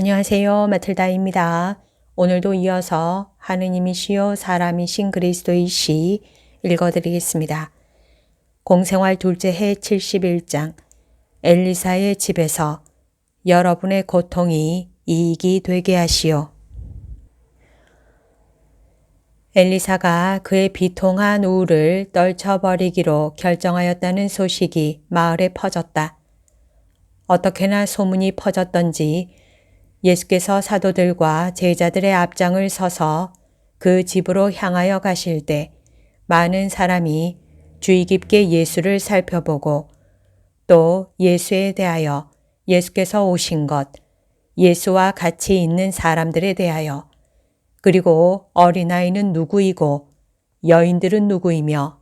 안녕하세요. 마틀다입니다. 오늘도 이어서 하느님이시요 사람이신 그리스도의 시 읽어드리겠습니다. 공생활 둘째 해 71장 엘리사의 집에서 여러분의 고통이 이익이 되게 하시오. 엘리사가 그의 비통한 우울을 떨쳐버리기로 결정하였다는 소식이 마을에 퍼졌다. 어떻게나 소문이 퍼졌던지 예수께서 사도들과 제자들의 앞장을 서서 그 집으로 향하여 가실 때 많은 사람이 주의 깊게 예수를 살펴보고 또 예수에 대하여 예수께서 오신 것, 예수와 같이 있는 사람들에 대하여 그리고 어린아이는 누구이고 여인들은 누구이며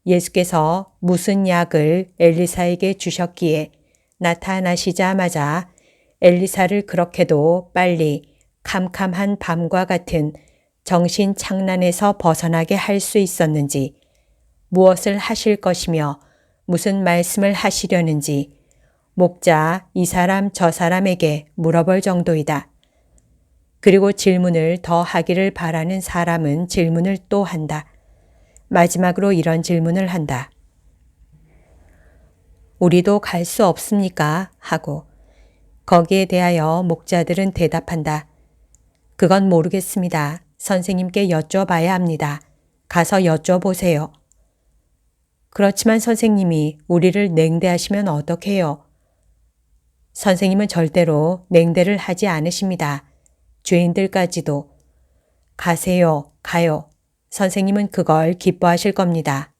예수께서 무슨 약을 엘리사에게 주셨기에 나타나시자마자 엘리사를 그렇게도 빨리 캄캄한 밤과 같은 정신 착란에서 벗어나게 할 수 있었는지, 무엇을 하실 것이며 무슨 말씀을 하시려는지 목자 이 사람 저 사람에게 물어볼 정도이다. 그리고 질문을 더 하기를 바라는 사람은 질문을 또 한다. 마지막으로 이런 질문을 한다. 우리도 갈 수 없습니까? 하고 거기에 대하여 목자들은 대답한다. 그건 모르겠습니다. 선생님께 여쭤봐야 합니다. 가서 여쭤보세요. 그렇지만 선생님이 우리를 냉대하시면 어떡해요? 선생님은 절대로 냉대를 하지 않으십니다. 죄인들까지도. 가세요. 가요. 선생님은 그걸 기뻐하실 겁니다.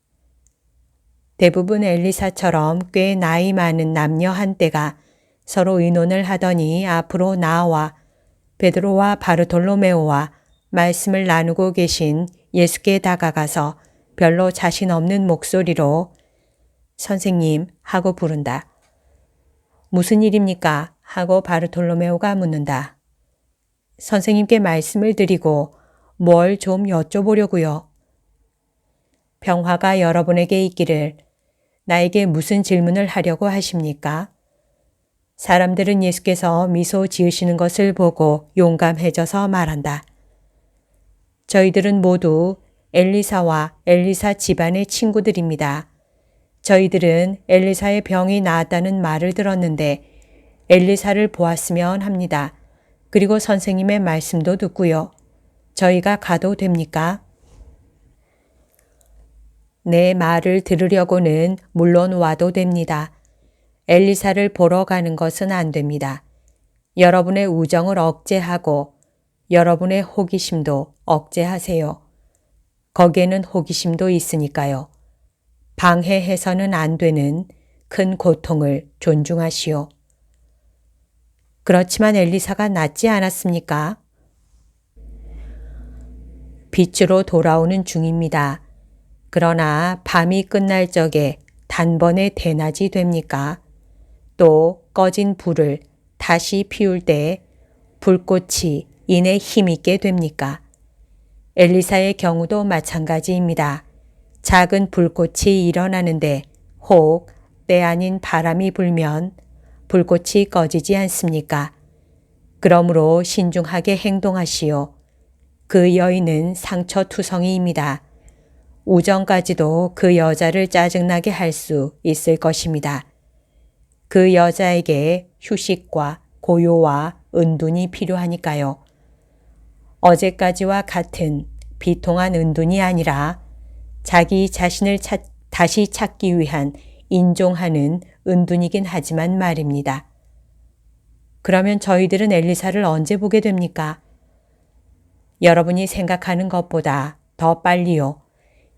대부분 엘리사처럼 꽤 나이 많은 남녀 한때가 서로 의논을 하더니 앞으로 나와 베드로와 바르톨로메오와 말씀을 나누고 계신 예수께 다가가서 별로 자신 없는 목소리로 선생님 하고 부른다. 무슨 일입니까? 하고 바르톨로메오가 묻는다. 선생님께 말씀을 드리고 뭘 좀 여쭤보려고요. 병화가 여러분에게 있기를 나에게 무슨 질문을 하려고 하십니까? 사람들은 예수께서 미소 지으시는 것을 보고 용감해져서 말한다. 저희들은 모두 엘리사와 엘리사 집안의 친구들입니다. 저희들은 엘리사의 병이 나았다는 말을 들었는데 엘리사를 보았으면 합니다. 그리고 선생님의 말씀도 듣고요. 저희가 가도 됩니까? 내 말을 들으려고는 물론 와도 됩니다. 엘리사를 보러 가는 것은 안 됩니다. 여러분의 우정을 억제하고 여러분의 호기심도 억제하세요. 거기에는 호기심도 있으니까요. 방해해서는 안 되는 큰 고통을 존중하시오. 그렇지만 엘리사가 낫지 않았습니까? 빛으로 돌아오는 중입니다. 그러나 밤이 끝날 적에 단번에 대낮이 됩니까? 또 꺼진 불을 다시 피울 때 불꽃이 이내 힘있게 됩니까? 엘리사의 경우도 마찬가지입니다. 작은 불꽃이 일어나는데 혹 때 아닌 바람이 불면 불꽃이 꺼지지 않습니까? 그러므로 신중하게 행동하시오. 그 여인은 상처투성이입니다. 우정까지도 그 여자를 짜증나게 할 수 있을 것입니다. 그 여자에게 휴식과 고요와 은둔이 필요하니까요. 어제까지와 같은 비통한 은둔이 아니라 자기 자신을 다시 찾기 위한 인종하는 은둔이긴 하지만 말입니다. 그러면 저희들은 엘리사를 언제 보게 됩니까? 여러분이 생각하는 것보다 더 빨리요.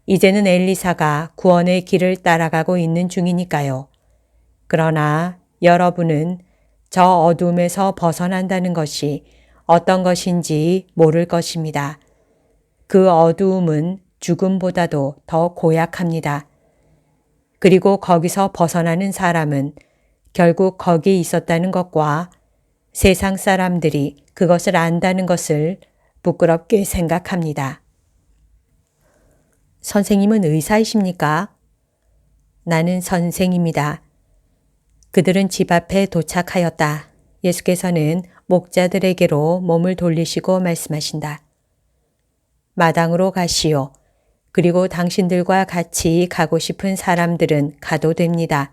이제는 엘리사가 구원의 길을 따라가고 있는 중이니까요. 그러나 여러분은 저 어둠에서 벗어난다는 것이 어떤 것인지 모를 것입니다. 그 어두움은 죽음보다도 더 고약합니다. 그리고 거기서 벗어나는 사람은 결국 거기 있었다는 것과 세상 사람들이 그것을 안다는 것을 부끄럽게 생각합니다. 선생님은 의사이십니까? 나는 선생입니다. 그들은 집 앞에 도착하였다. 예수께서는 목자들에게로 몸을 돌리시고 말씀하신다. 마당으로 가시오. 그리고 당신들과 같이 가고 싶은 사람들은 가도 됩니다.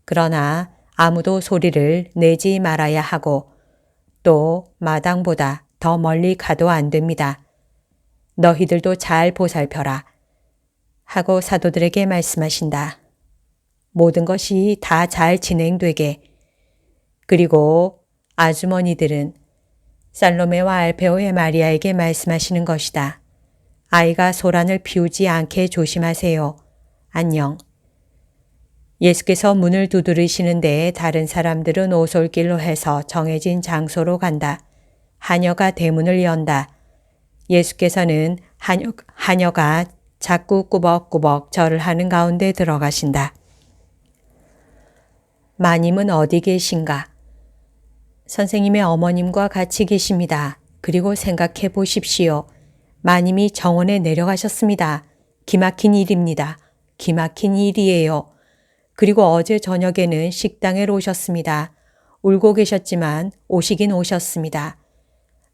그러나 아무도 소리를 내지 말아야 하고 또 마당보다 더 멀리 가도 안 됩니다. 너희들도 잘 보살펴라. 하고 사도들에게 말씀하신다. 모든 것이 다 잘 진행되게. 그리고 아주머니들은 살로메와 알페오의 마리아에게 말씀하시는 것이다. 아이가 소란을 피우지 않게 조심하세요. 안녕. 예수께서 문을 두드리시는데 다른 사람들은 오솔길로 해서 정해진 장소로 간다. 하녀가 대문을 연다. 예수께서는 하녀가 자꾸 꾸벅꾸벅 절을 하는 가운데 들어가신다. 마님은 어디 계신가? 선생님의 어머님과 같이 계십니다. 그리고 생각해 보십시오. 마님이 정원에 내려가셨습니다. 기막힌 일입니다. 기막힌 일이에요. 그리고 어제 저녁에는 식당에 오셨습니다. 울고 계셨지만 오시긴 오셨습니다.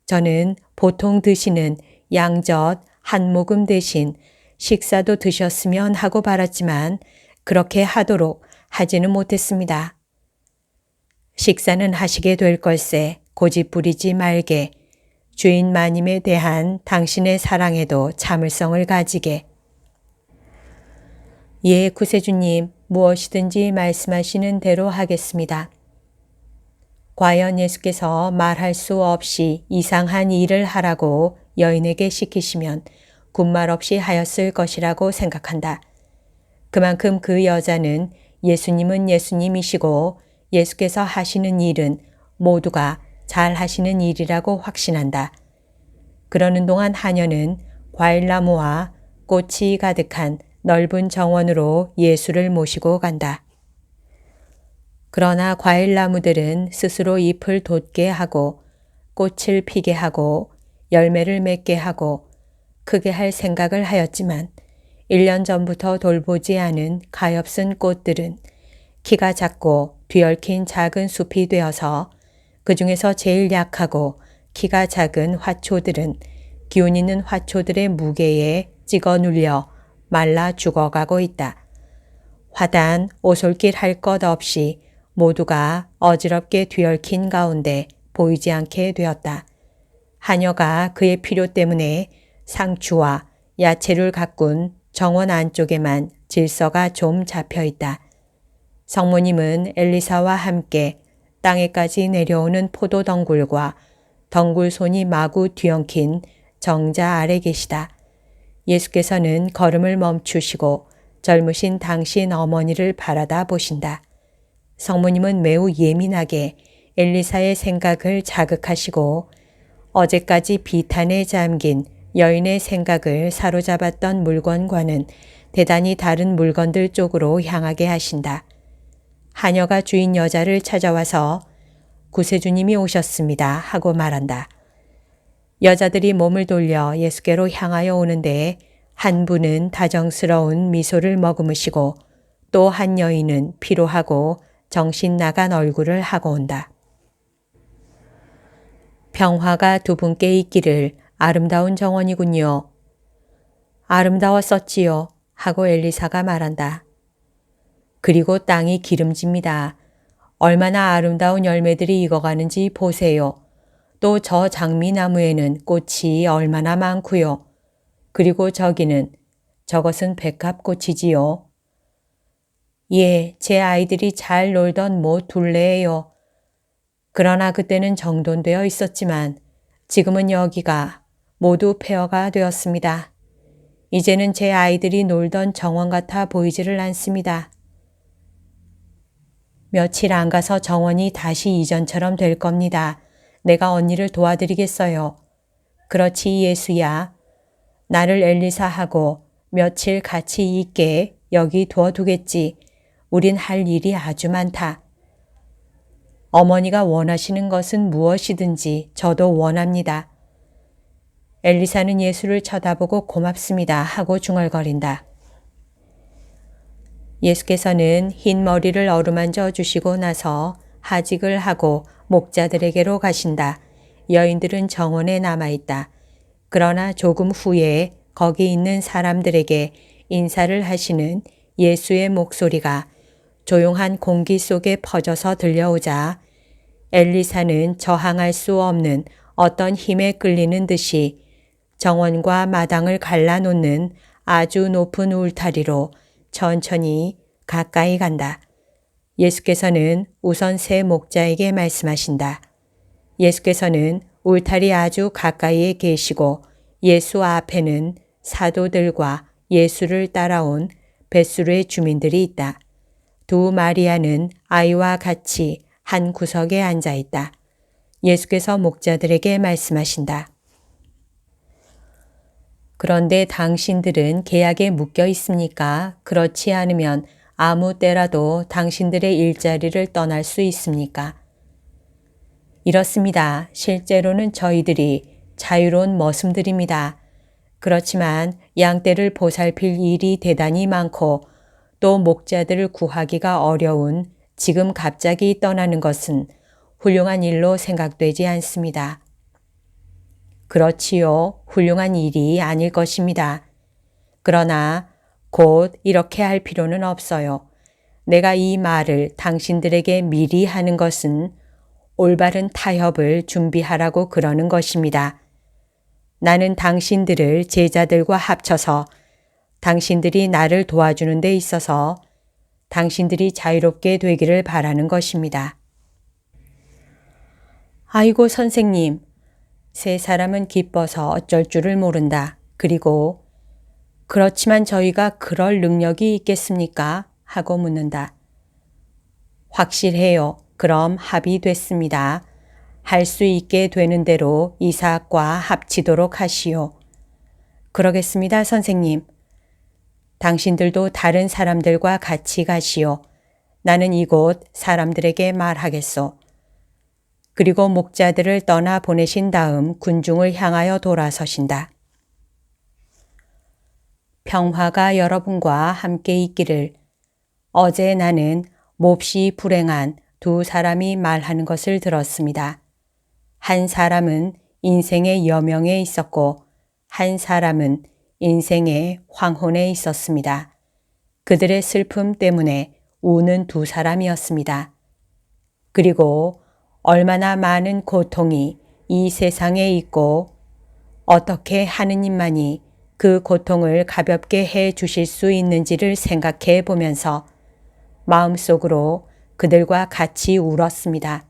저는 보통 드시는 양젓 한 모금 대신 식사도 드셨으면 하고 바랐지만 그렇게 하도록 하지는 못했습니다. 식사는 하시게 될 걸세. 고집 부리지 말게. 주인 마님에 대한 당신의 사랑에도 참을성을 가지게. 예, 구세주님, 무엇이든지 말씀하시는 대로 하겠습니다. 과연 예수께서 말할 수 없이 이상한 일을 하라고 여인에게 시키시면 군말 없이 하였을 것이라고 생각한다. 그만큼 그 여자는 예수님은 예수님이시고 예수께서 하시는 일은 모두가 잘 하시는 일이라고 확신한다. 그러는 동안 하녀는 과일나무와 꽃이 가득한 넓은 정원으로 예수를 모시고 간다. 그러나 과일나무들은 스스로 잎을 돋게 하고 꽃을 피게 하고 열매를 맺게 하고 크게 할 생각을 하였지만 1년 전부터 돌보지 않은 가엾은 꽃들은 키가 작고 뒤얽힌 작은 숲이 되어서 그 중에서 제일 약하고 키가 작은 화초들은 기운 있는 화초들의 무게에 찍어 눌려 말라 죽어가고 있다. 화단, 오솔길 할 것 없이 모두가 어지럽게 뒤얽힌 가운데 보이지 않게 되었다. 하녀가 그의 필요 때문에 상추와 야채를 가꾼 정원 안쪽에만 질서가 좀 잡혀 있다. 성모님은 엘리사와 함께 땅에까지 내려오는 포도 덩굴과 덩굴손이 마구 뒤엉킨 정자 아래 계시다. 예수께서는 걸음을 멈추시고 젊으신 당신 어머니를 바라다 보신다. 성모님은 매우 예민하게 엘리사의 생각을 자극하시고 어제까지 비탄에 잠긴 여인의 생각을 사로잡았던 물건과는 대단히 다른 물건들 쪽으로 향하게 하신다. 하녀가 주인 여자를 찾아와서 구세주님이 오셨습니다 하고 말한다. 여자들이 몸을 돌려 예수께로 향하여 오는데 한 분은 다정스러운 미소를 머금으시고 또 한 여인은 피로하고 정신 나간 얼굴을 하고 온다. 평화가 두 분께 있기를. 아름다운 정원이군요. 아름다웠었지요 하고 엘리사가 말한다. 그리고 땅이 기름집니다. 얼마나 아름다운 열매들이 익어가는지 보세요. 또 저 장미나무에는 꽃이 얼마나 많고요. 그리고 저것은 백합꽃이지요. 예, 제 아이들이 잘 놀던 모 둘레예요. 그러나 그때는 정돈되어 있었지만 지금은 여기가 모두 폐허가 되었습니다. 이제는 제 아이들이 놀던 정원 같아 보이지를 않습니다. 며칠 안 가서 정원이 다시 이전처럼 될 겁니다. 내가 언니를 도와드리겠어요. 그렇지 예수야. 나를 엘리사하고 며칠 같이 있게 여기 두어두겠지. 우린 할 일이 아주 많다. 어머니가 원하시는 것은 무엇이든지 저도 원합니다. 엘리사는 예수를 쳐다보고 고맙습니다 하고 중얼거린다. 예수께서는 흰 머리를 어루만져 주시고 나서 하직을 하고 목자들에게로 가신다. 여인들은 정원에 남아있다. 그러나 조금 후에 거기 있는 사람들에게 인사를 하시는 예수의 목소리가 조용한 공기 속에 퍼져서 들려오자 엘리사는 저항할 수 없는 어떤 힘에 끌리는 듯이 정원과 마당을 갈라놓는 아주 높은 울타리로 천천히 가까이 간다. 예수께서는 우선 세 목자에게 말씀하신다. 예수께서는 울타리 아주 가까이에 계시고 예수 앞에는 사도들과 예수를 따라온 벳수르의 주민들이 있다. 두 마리아는 아이와 같이 한 구석에 앉아 있다. 예수께서 목자들에게 말씀하신다. 그런데 당신들은 계약에 묶여 있습니까? 그렇지 않으면 아무 때라도 당신들의 일자리를 떠날 수 있습니까? 이렇습니다. 실제로는 저희들이 자유로운 머슴들입니다. 그렇지만 양떼를 보살필 일이 대단히 많고 또 목자들을 구하기가 어려운 지금 갑자기 떠나는 것은 훌륭한 일로 생각되지 않습니다. 그렇지요. 훌륭한 일이 아닐 것입니다. 그러나 곧 이렇게 할 필요는 없어요. 내가 이 말을 당신들에게 미리 하는 것은 올바른 타협을 준비하라고 그러는 것입니다. 나는 당신들을 제자들과 합쳐서 당신들이 나를 도와주는 데 있어서 당신들이 자유롭게 되기를 바라는 것입니다. 아이고 선생님, 세 사람은 기뻐서 어쩔 줄을 모른다. 그리고 그렇지만 저희가 그럴 능력이 있겠습니까? 하고 묻는다. 확실해요. 그럼 합의됐습니다. 할 수 있게 되는 대로 이삭과 합치도록 하시오. 그러겠습니다, 선생님. 당신들도 다른 사람들과 같이 가시오. 나는 이곳 사람들에게 말하겠소. 그리고 목자들을 떠나 보내신 다음 군중을 향하여 돌아서신다. 평화가 여러분과 함께 있기를. 어제 나는 몹시 불행한 두 사람이 말하는 것을 들었습니다. 한 사람은 인생의 여명에 있었고 한 사람은 인생의 황혼에 있었습니다. 그들의 슬픔 때문에 우는 두 사람이었습니다. 그리고 얼마나 많은 고통이 이 세상에 있고 어떻게 하느님만이 그 고통을 가볍게 해 주실 수 있는지를 생각해 보면서 마음속으로 그들과 같이 울었습니다.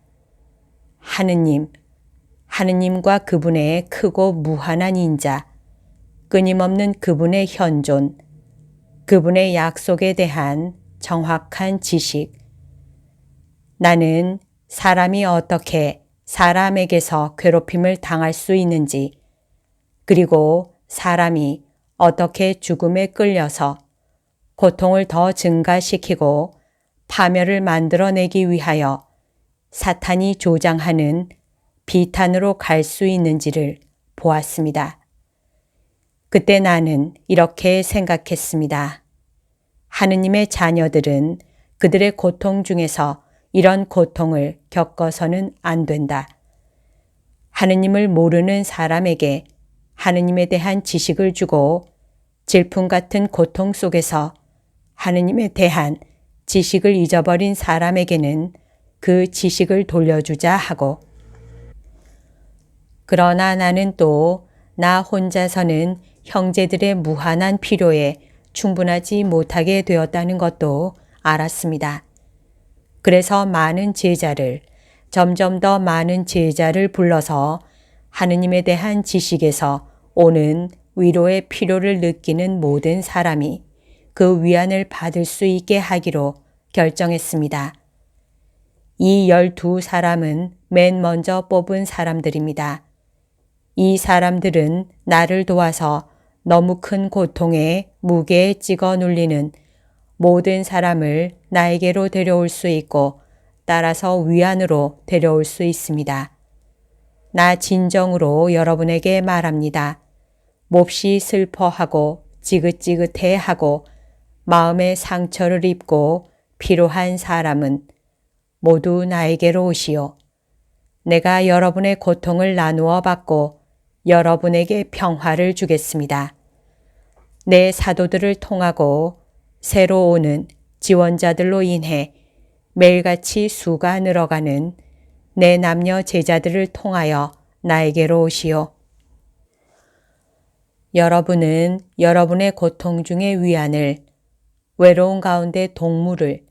하느님과 그분의 크고 무한한 인자, 끊임없는 그분의 현존, 그분의 약속에 대한 정확한 지식. 나는 사람이 어떻게 사람에게서 괴롭힘을 당할 수 있는지, 그리고 사람이 어떻게 죽음에 끌려서 고통을 더 증가시키고 파멸을 만들어내기 위하여 사탄이 조장하는 비탄으로 갈 수 있는지를 보았습니다. 그때 나는 이렇게 생각했습니다. 하느님의 자녀들은 그들의 고통 중에서 이런 고통을 겪어서는 안 된다. 하느님을 모르는 사람에게 하느님에 대한 지식을 주고 질풍 같은 고통 속에서 하느님에 대한 지식을 잊어버린 사람에게는 그 지식을 돌려주자 하고, 그러나 나는 또 나 혼자서는 형제들의 무한한 필요에 충분하지 못하게 되었다는 것도 알았습니다. 그래서 점점 더 많은 제자를 불러서 하느님에 대한 지식에서 오는 위로의 필요를 느끼는 모든 사람이 그 위안을 받을 수 있게 하기로 결정했습니다. 이 12사람은 맨 먼저 뽑은 사람들입니다. 이 사람들은 나를 도와서 너무 큰 고통에 무게에 찍어 눌리는 모든 사람을 나에게로 데려올 수 있고 따라서 위안으로 데려올 수 있습니다. 나 진정으로 여러분에게 말합니다. 몹시 슬퍼하고 지긋지긋해하고 마음의 상처를 입고 피로한 사람은 모두 나에게로 오시오. 내가 여러분의 고통을 나누어 받고 여러분에게 평화를 주겠습니다. 내 사도들을 통하고 새로 오는 지원자들로 인해 매일같이 수가 늘어가는 내 남녀 제자들을 통하여 나에게로 오시오. 여러분은 여러분의 고통 중의 위안을, 외로운 가운데 동물을,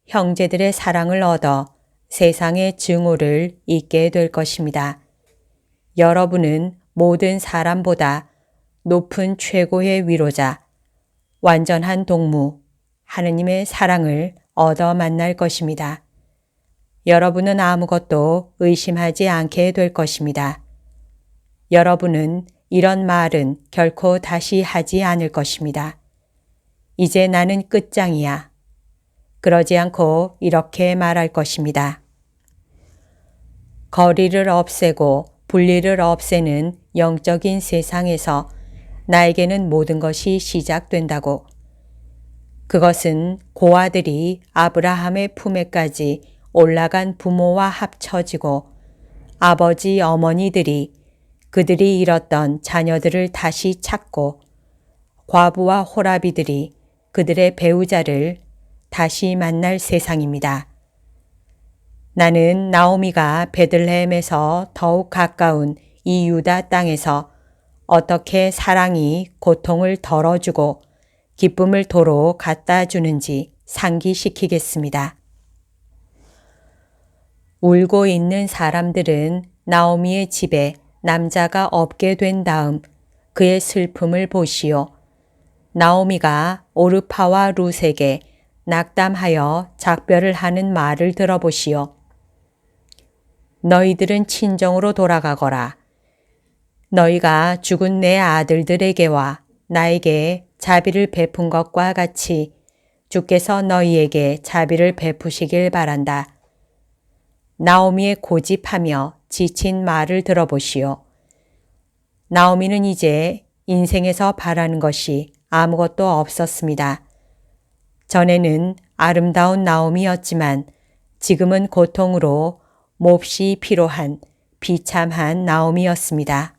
형제들의 사랑을 얻어 세상의 증오를 잊게 될 것입니다. 여러분은 모든 사람보다 높은 최고의 위로자, 완전한 동무, 하느님의 사랑을 얻어 만날 것입니다. 여러분은 아무것도 의심하지 않게 될 것입니다. 여러분은 이런 말은 결코 다시 하지 않을 것입니다. 이제 나는 끝장이야. 그러지 않고 이렇게 말할 것입니다. 거리를 없애고 분리를 없애는 영적인 세상에서 나에게는 모든 것이 시작된다고. 그것은 고아들이 아브라함의 품에까지 올라간 부모와 합쳐지고 아버지 어머니들이 그들이 잃었던 자녀들을 다시 찾고 과부와 호라비들이 그들의 배우자를 다시 만날 세상입니다. 나는 나오미가 베들레헴에서 더욱 가까운 이 유다 땅에서 어떻게 사랑이 고통을 덜어주고 기쁨을 도로 갖다 주는지 상기시키겠습니다. 울고 있는 사람들은 나오미의 집에 남자가 없게 된 다음 그의 슬픔을 보시오. 나오미가 오르파와 룻에게 낙담하여 작별을 하는 말을 들어보시오. 너희들은 친정으로 돌아가거라. 너희가 죽은 내 아들들에게와 나에게 자비를 베푼 것과 같이 주께서 너희에게 자비를 베푸시길 바란다. 나오미의 고집하며 지친 말을 들어보시오. 나오미는 이제 인생에서 바라는 것이 아무것도 없었습니다. 전에는 아름다운 나오미였지만 지금은 고통으로 몹시 피로한 비참한 나오미였습니다.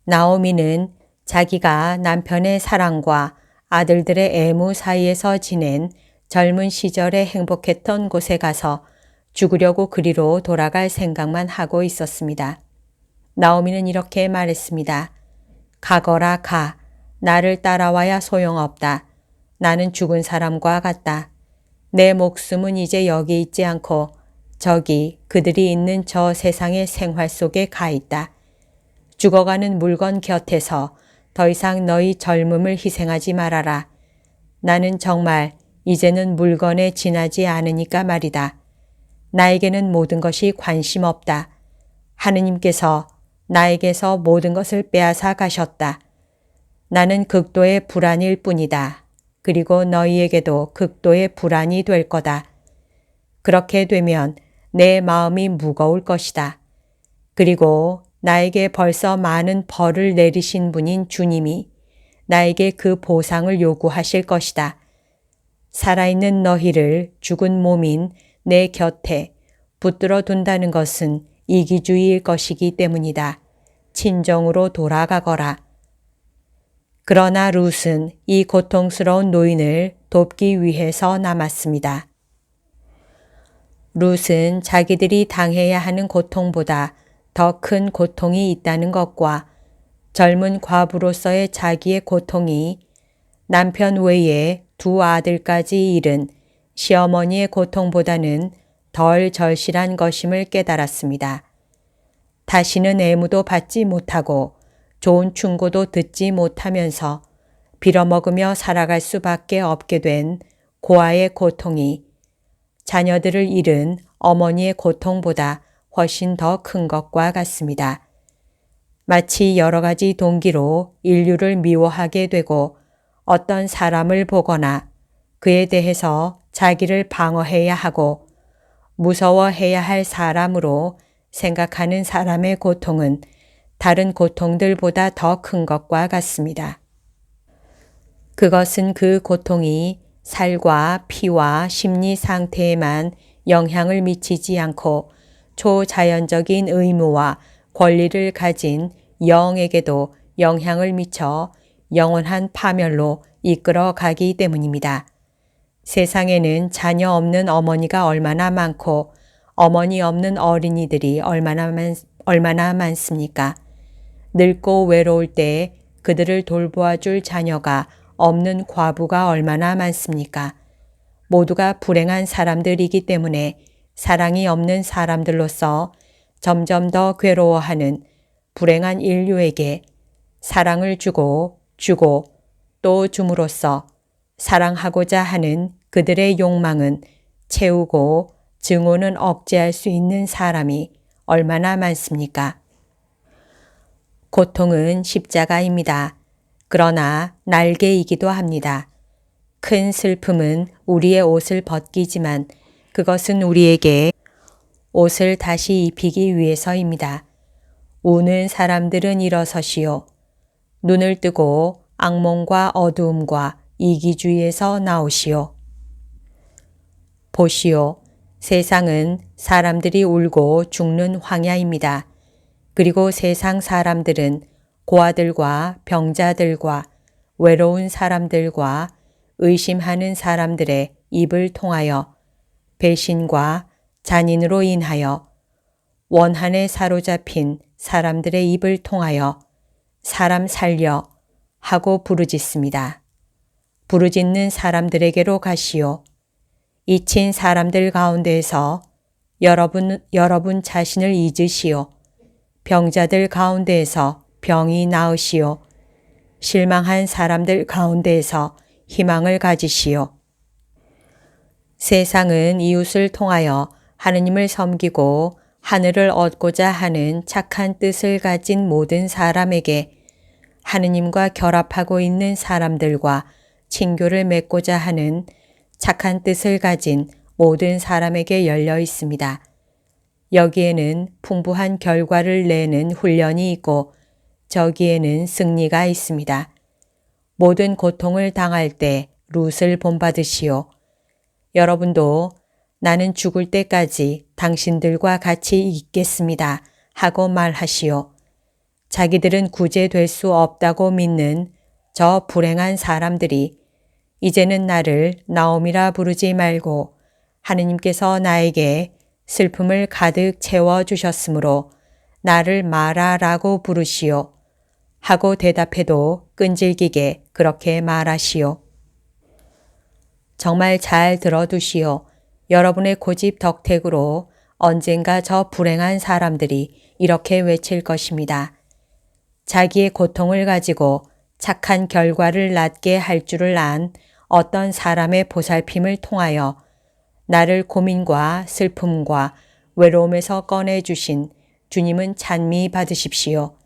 나오미는 자기가 남편의 사랑과 아들들의 애무 사이에서 지낸 젊은 시절에 행복했던 곳에 가서 죽으려고 그리로 돌아갈 생각만 하고 있었습니다. 나오미는 이렇게 말했습니다. 가거라 가. 나를 따라와야 소용없다. 나는 죽은 사람과 같다. 내 목숨은 이제 여기 있지 않고 저기 그들이 있는 저 세상의 생활 속에 가 있다. 죽어가는 물건 곁에서 더 이상 너희 젊음을 희생하지 말아라. 나는 정말 이제는 물건에 지나지 않으니까 말이다. 나에게는 모든 것이 관심 없다. 하느님께서 나에게서 모든 것을 빼앗아 가셨다. 나는 극도의 불안일 뿐이다. 그리고 너희에게도 극도의 불안이 될 거다. 그렇게 되면 내 마음이 무거울 것이다. 그리고 나에게 벌써 많은 벌을 내리신 분인 주님이 나에게 그 보상을 요구하실 것이다. 살아있는 너희를 죽은 몸인 내 곁에 붙들어 둔다는 것은 이기주의일 것이기 때문이다. 친정으로 돌아가거라. 그러나 룻은 이 고통스러운 노인을 돕기 위해서 남았습니다. 룻은 자기들이 당해야 하는 고통보다 더 큰 고통이 있다는 것과 젊은 과부로서의 자기의 고통이 남편 외에 두 아들까지 잃은 시어머니의 고통보다는 덜 절실한 것임을 깨달았습니다. 다시는 애무도 받지 못하고 좋은 충고도 듣지 못하면서 빌어먹으며 살아갈 수밖에 없게 된 고아의 고통이 자녀들을 잃은 어머니의 고통보다 훨씬 더 큰 것과 같습니다. 마치 여러 가지 동기로 인류를 미워하게 되고 어떤 사람을 보거나 그에 대해서 자기를 방어해야 하고 무서워해야 할 사람으로 생각하는 사람의 고통은 다른 고통들보다 더 큰 것과 같습니다. 그것은 그 고통이 살과 피와 심리 상태에만 영향을 미치지 않고 초자연적인 의무와 권리를 가진 영에게도 영향을 미쳐 영원한 파멸로 이끌어 가기 때문입니다. 세상에는 자녀 없는 어머니가 얼마나 많고 어머니 없는 어린이들이 얼마나 많습니까? 늙고 외로울 때 그들을 돌보아 줄 자녀가 없는 과부가 얼마나 많습니까? 모두가 불행한 사람들이기 때문에 사랑이 없는 사람들로서 점점 더 괴로워하는 불행한 인류에게 사랑을 주고 또 줌으로써 사랑하고자 하는 그들의 욕망은 채우고 증오는 억제할 수 있는 사람이 얼마나 많습니까? 고통은 십자가입니다. 그러나 날개이기도 합니다. 큰 슬픔은 우리의 옷을 벗기지만 그것은 우리에게 옷을 다시 입히기 위해서입니다. 우는 사람들은 일어서시오. 눈을 뜨고 악몽과 어두움과 이기주의에서 나오시오. 보시오. 세상은 사람들이 울고 죽는 황야입니다. 그리고 세상 사람들은 고아들과 병자들과 외로운 사람들과 의심하는 사람들의 입을 통하여 배신과 잔인으로 인하여 원한에 사로잡힌 사람들의 입을 통하여 사람 살려 하고 부르짖습니다. 부르짖는 사람들에게로 가시오. 잊힌 사람들 가운데에서 여러분 자신을 잊으시오. 병자들 가운데에서 병이 나으시오. 실망한 사람들 가운데에서 희망을 가지시오. 세상은 이웃을 통하여 하느님을 섬기고 하늘을 얻고자 하는 착한 뜻을 가진 모든 사람에게 하느님과 결합하고 있는 사람들과 친교를 맺고자 하는 착한 뜻을 가진 모든 사람에게 열려 있습니다. 여기에는 풍부한 결과를 내는 훈련이 있고 저기에는 승리가 있습니다. 모든 고통을 당할 때 룻을 본받으시오. 여러분도 나는 죽을 때까지 당신들과 같이 있겠습니다 하고 말하시오. 자기들은 구제될 수 없다고 믿는 저 불행한 사람들이 이제는 나를 나옴이라 부르지 말고 하느님께서 나에게 슬픔을 가득 채워주셨으므로 나를 마라라고 부르시오. 하고 대답해도 끈질기게 그렇게 말하시오. 정말 잘 들어두시오. 여러분의 고집 덕택으로 언젠가 저 불행한 사람들이 이렇게 외칠 것입니다. 자기의 고통을 가지고 착한 결과를 낳게 할 줄을 안 어떤 사람의 보살핌을 통하여 나를 고민과 슬픔과 외로움에서 꺼내주신 주님은 찬미 받으십시오.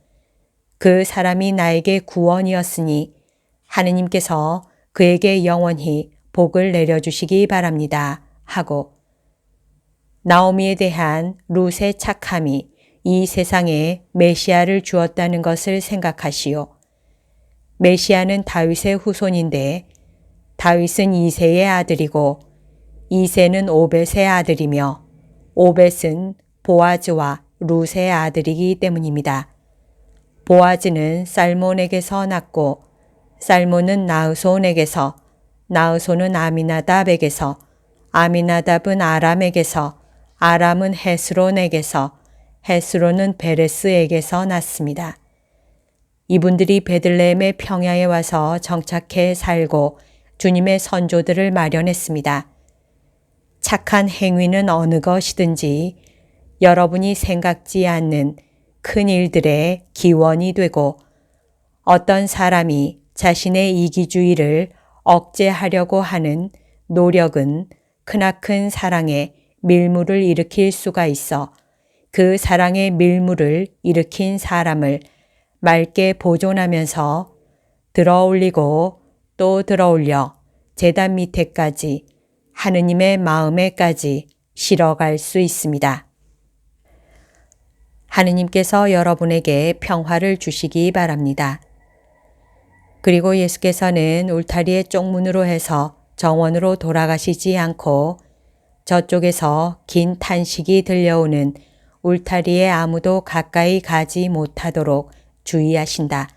그 사람이 나에게 구원이었으니 하느님께서 그에게 영원히 복을 내려주시기 바랍니다. 하고 나오미에 대한 룻의 착함이 이 세상에 메시아를 주었다는 것을 생각하시오. 메시아는 다윗의 후손인데 다윗은 이새의 아들이고 이새는 오벳의 아들이며 오벳은 보아즈와 룻의 아들이기 때문입니다. 보아즈는 살몬에게서 났고 살몬은 나으손에게서 나으손은 아미나답에게서 아미나답은 아람에게서 아람은 헤스론에게서 헤스론은 베레스에게서 났습니다. 이분들이 베들레헴의 평야에 와서 정착해 살고 주님의 선조들을 마련했습니다. 착한 행위는 어느 것이든지 여러분이 생각지 않는 큰 일들의 기원이 되고 어떤 사람이 자신의 이기주의를 억제하려고 하는 노력은 크나큰 사랑에 밀물을 일으킬 수가 있어 그 사랑의 밀물을 일으킨 사람을 맑게 보존하면서 들어올리고 또 들어올려 제단 밑에까지 하느님의 마음에까지 실어갈 수 있습니다. 하느님께서 여러분에게 평화를 주시기 바랍니다. 그리고 예수께서는 울타리의 쪽문으로 해서 정원으로 돌아가시지 않고 저쪽에서 긴 탄식이 들려오는 울타리에 아무도 가까이 가지 못하도록 주의하신다.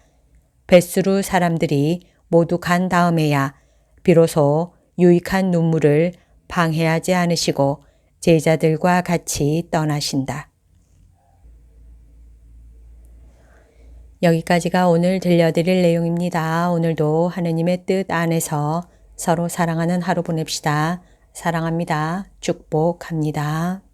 뱃수루 사람들이 모두 간 다음에야 비로소 유익한 눈물을 방해하지 않으시고 제자들과 같이 떠나신다. 여기까지가 오늘 들려드릴 내용입니다. 오늘도 하느님의 뜻 안에서 서로 사랑하는 하루 보냅시다. 사랑합니다. 축복합니다.